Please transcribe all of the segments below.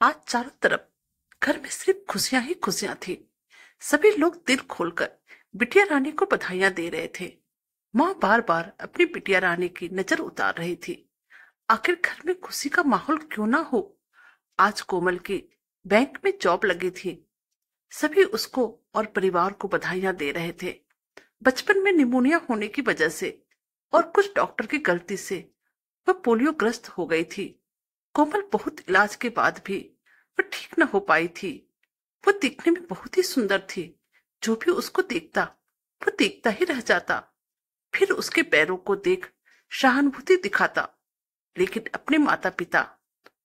आज चारों तरफ घर में सिर्फ खुशियां ही खुशियां थी। सभी लोग दिल खोलकर बिटिया रानी को बधाइयां दे रहे थे। माँ बार बार अपनी बिटिया रानी की नजर उतार रही थी। आखिर घर में खुशी का माहौल क्यों ना हो। आज कोमल की बैंक में जॉब लगी थी। सभी उसको और परिवार को बधाइयां दे रहे थे। बचपन में निमोनिया होने की वजह से और कुछ डॉक्टर की गलती से वह पोलियो ग्रस्त हो गई थी। कोमल बहुत इलाज के बाद भी वह ठीक न हो पाई थी। वो दिखने में बहुत ही सुंदर थी। जो भी उसको देखता वो देखता ही रह जाता। फिर उसके पैरों को देख सहानुभूति दिखाता। लेकिन अपने माता पिता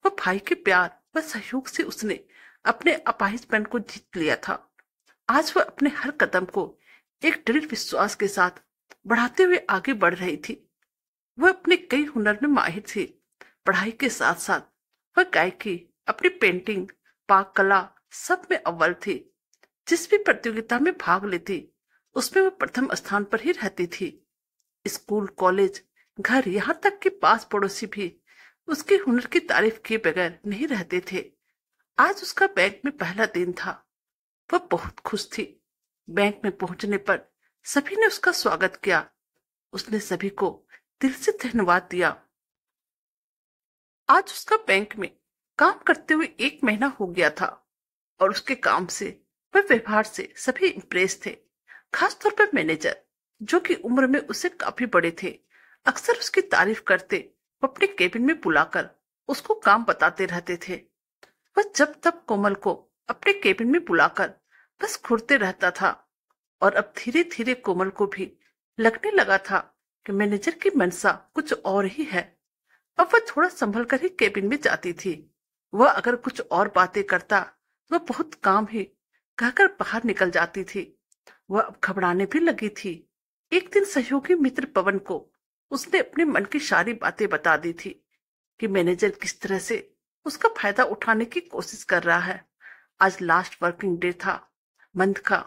व भाई के प्यार व सहयोग से उसने अपने अपाहिजपन को जीत लिया था। आज वह अपने हर कदम को एक दृढ़ विश्वास के साथ बढ़ाते हुए आगे बढ़ रही थी। वह अपने कई हुनर में माहिर थी। पढ़ाई के साथ साथ वह गायकी, अपनी पेंटिंग, पाक कला सब में अव्वल थी। जिस भी प्रतियोगिता में भाग लेती उसमें वह प्रथम स्थान पर ही रहती थी। स्कूल, कॉलेज, घर, यहाँ तक कि पास पड़ोसी भी उसके हुनर की तारीफ किए बगैर नहीं रहते थे। आज उसका बैंक में पहला दिन था। वह बहुत खुश थी। बैंक में पहुंचने पर सभी ने उसका स्वागत किया। उसने सभी को दिल से धन्यवाद दिया। आज उसका बैंक में काम करते हुए 1 महीना हो गया था और उसके काम से वह व्यवहार से सभी इम्प्रेस थे। खासतौर पर मैनेजर, जो कि उम्र में उससे काफी बड़े थे, अक्सर उसकी तारीफ करते वो अपने केबिन में बुलाकर उसको काम बताते रहते थे। वह जब तब कोमल को अपने केबिन में बुलाकर बस घूरते रहता था। और अब धीरे धीरे कोमल को भी लगने लगा था कि मैनेजर की मंशा कुछ और ही है। अब वह थोड़ा संभल कर ही केबिन में जाती थी। वह अगर कुछ और बातें करता तो वह बहुत काम ही कहकर बाहर निकल जाती थी। वह अब घबराने भी लगी थी। एक दिन सहयोगी मित्र पवन को उसने अपने मन की सारी बातें बता दी थी कि मैनेजर किस तरह से उसका फायदा उठाने की कोशिश कर रहा है। आज लास्ट वर्किंग डे था मंथ का।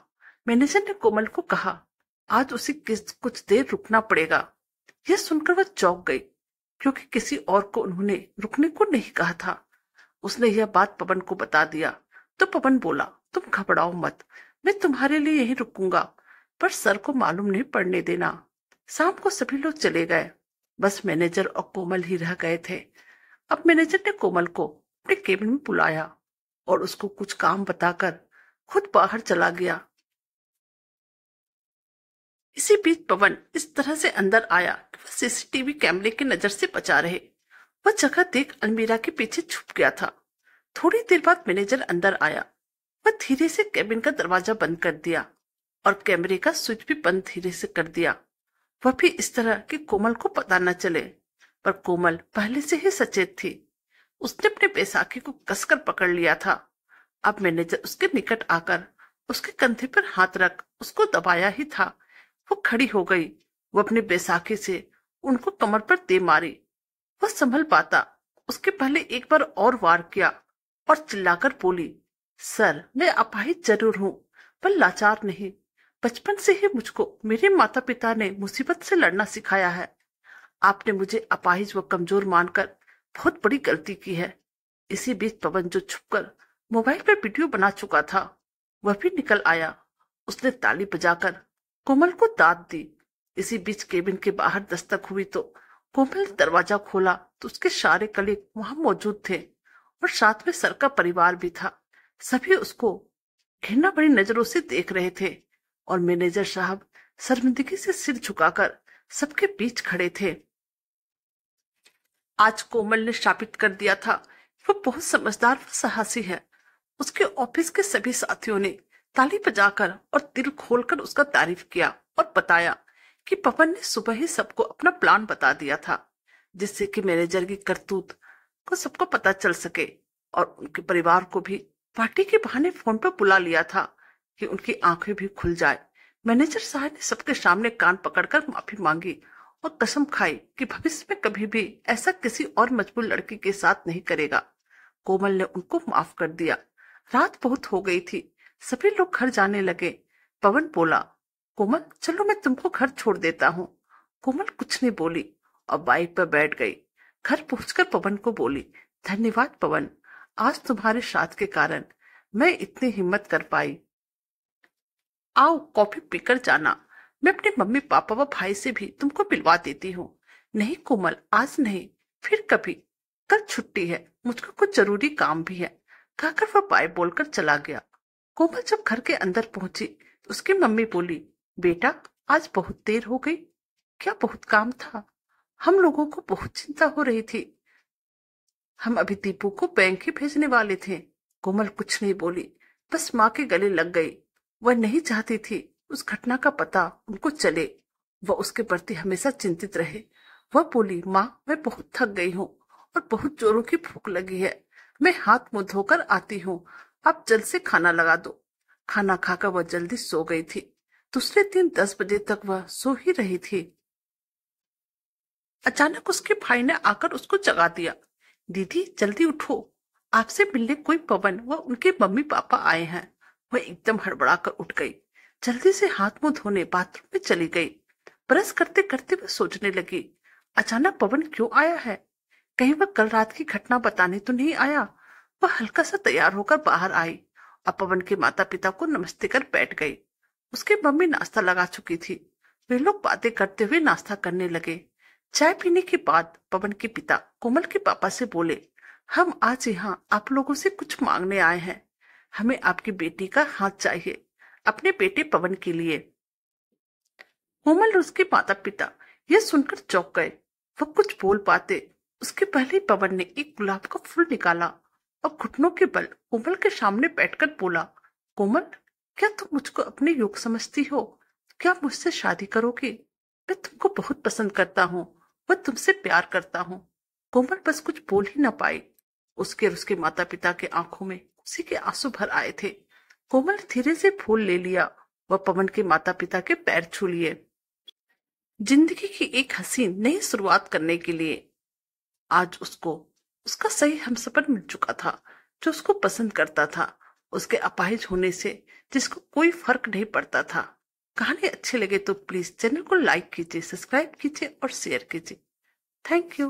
मैनेजर ने कोमल को कहा आज उसे कुछ देर रुकना पड़ेगा। यह सुनकर वह चौंक गई, क्योंकि किसी और को उन्होंने रुकने को नहीं कहा था। उसने यह बात पवन को बता दिया तो पवन बोला, तुम घबराओ मत, मैं तुम्हारे लिए यहीं रुकूंगा, पर सर को मालूम नहीं पड़ने देना। शाम को सभी लोग चले गए। बस मैनेजर और कोमल ही रह गए थे। अब मैनेजर ने कोमल को अपने केबिन में बुलाया और उसको कुछ काम बताकर खुद बाहर चला गया। इसी बीच पवन इस तरह से अंदर आया कि वह सीसीटीवी कैमरे की नजर से बचा रहे। वह जगह देख अलमीरा के पीछे छुप गया था। थोड़ी देर बाद मैनेजर अंदर आया। वह धीरे से केबिन का दरवाजा बंद कर दिया और कैमरे का स्विच भी बंद धीरे से कर दिया। वह भी इस तरह कि कोमल को पता न चले। पर कोमल पहले से ही सचेत थी। उसने अपने बैसाखी को कसकर पकड़ लिया था। अब मैनेजर उसके निकट आकर उसके कंधे पर हाथ रख उसको दबाया ही था। वो खड़ी हो गई। वो अपने बैसाखी से उनको कमर पर दे मारी। वह संभल पाता उसके पहले एक बार और वार किया और चिल्लाकर बोली, सर, मैं अपाहिज जरूर हूं पर लाचार नहीं। बचपन से ही मुझको मेरे माता पिता ने मुसीबत से लड़ना सिखाया है। आपने मुझे अपाहिज व कमजोर मानकर बहुत बड़ी गलती की है। इसी बीच पवन, जो छुपकर मोबाइल पर वीडियो बना चुका था, वह भी निकल आया। उसने ताली बजाकर कोमल को दाद दी। इसी बीच केबिन के बाहर दस्तक हुई तो कोमल ने दरवाजा खोला तो उसके सारे कलीग वहां मौजूद थे और साथ में सर का परिवार भी था। सभी उसको घृणा भरी नजरों से देख रहे थे और मैनेजर साहब शर्मिंदगी से सिर झुकाकर सबके बीच खड़े थे। आज कोमल ने साबित कर दिया था वो बहुत समझदार व साहसी है। उसके ऑफिस के सभी साथियों ने ताली बजाकर और दिल खोलकर उसका तारीफ किया और बताया कि पवन ने सुबह ही सबको अपना प्लान बता दिया था, जिससे कि मैनेजर की करतूत को सबको पता चल सके। और उनके परिवार को भी पार्टी के बहाने फोन पर बुला लिया था कि उनकी आंखें भी खुल जाए। मैनेजर साहब ने सबके सामने कान पकड़कर माफी मांगी और कसम खाई कि भविष्य में कभी भी ऐसा किसी और मजबूर लड़की के साथ नहीं करेगा। कोमल ने उनको माफ कर दिया। रात बहुत हो गई थी। सभी लोग घर जाने लगे। पवन बोला, कोमल, चलो मैं तुमको घर छोड़ देता हूँ। कोमल कुछ नहीं बोली और बाइक पर बैठ गई। घर पहुंचकर पवन को बोली, धन्यवाद पवन, आज तुम्हारे साथ के कारण मैं इतनी हिम्मत कर पाई। आओ कॉफी पीकर जाना, मैं अपने मम्मी पापा व भाई से भी तुमको मिलवा देती हूँ। नहीं कोमल, आज नहीं, फिर कभी, कल छुट्टी है, मुझको कुछ जरूरी काम भी है, कहकर वह बाय बोलकर चला गया। कोमल जब घर के अंदर पहुंची तो उसकी मम्मी बोली, बेटा आज बहुत देर हो गई। क्या बहुत काम था? हम लोगों को बहुत चिंता हो रही थी, हम अभी दीपू को बैंक ही भेजने वाले थे। कोमल कुछ नहीं बोली, बस माँ के गले लग गई। वह नहीं चाहती थी उस घटना का पता उनको चले, वह उसके प्रति हमेशा चिंतित रहे। वह बोली, माँ मैं बहुत थक गई हूँ और बहुत जोरों की भूख लगी है, मैं हाथ मुंह धोकर आती हूँ, आप जल्द से खाना लगा दो। खाना खाकर वह जल्दी सो गई थी। दूसरे दिन 10 बजे तक वह सो ही रही थी। अचानक उसके भाई ने आकर उसको जगा दिया। दीदी जल्दी उठो, आपसे मिलने कोई पवन व उनके मम्मी पापा आए हैं। वह एकदम हड़बड़ाकर उठ गई, जल्दी से हाथ मुंह धोने बाथरूम में चली गई। ब्रश करते करते वह सोचने लगी, अचानक पवन क्यों आया है? कहीं वह कल रात की घटना बताने तो नहीं आया? वह हल्का सा तैयार होकर बाहर आई और पवन के माता पिता को नमस्ते कर बैठ गई। उसकी मम्मी नाश्ता लगा चुकी थी। वे लोग बातें करते हुए नाश्ता करने लगे। चाय पीने के बाद पवन के पिता कोमल के पापा से बोले, हम आज यहाँ आप लोगों से कुछ मांगने आए हैं। हमें आपकी बेटी का हाथ चाहिए, अपने बेटे पवन के लिए। कोमल और उसके माता पिता यह सुनकर चौंक गए। वह कुछ बोल पाते उसके पहले ही पवन ने एक गुलाब का फूल निकाला और घुटनों के बल कोमल के सामने बैठकर बोला, कोमल क्या तुम मुझको अपने योग्य समझती हो? क्या मुझसे शादी करोगी? मैं तुमको बहुत पसंद करता हूँ, वह तुमसे प्यार करता हूँ। कोमल बस कुछ बोल ही न पाई। उसके और उसके माता पिता के आंखों में खुशी के आंसू भर आए थे। कोमल धीरे से फूल ले लिया, वह पवन के माता पिता के पैर छू लिए। जिंदगी की एक हसीन नई शुरुआत करने के लिए आज उसको उसका सही हमसफर मिल चुका था, जो उसको पसंद करता था, उसके अपाहिज होने से जिसको कोई फर्क नहीं पड़ता था। कहानी अच्छी लगे तो प्लीज चैनल को लाइक कीजिए, सब्सक्राइब कीजिए और शेयर कीजिए। Thank you.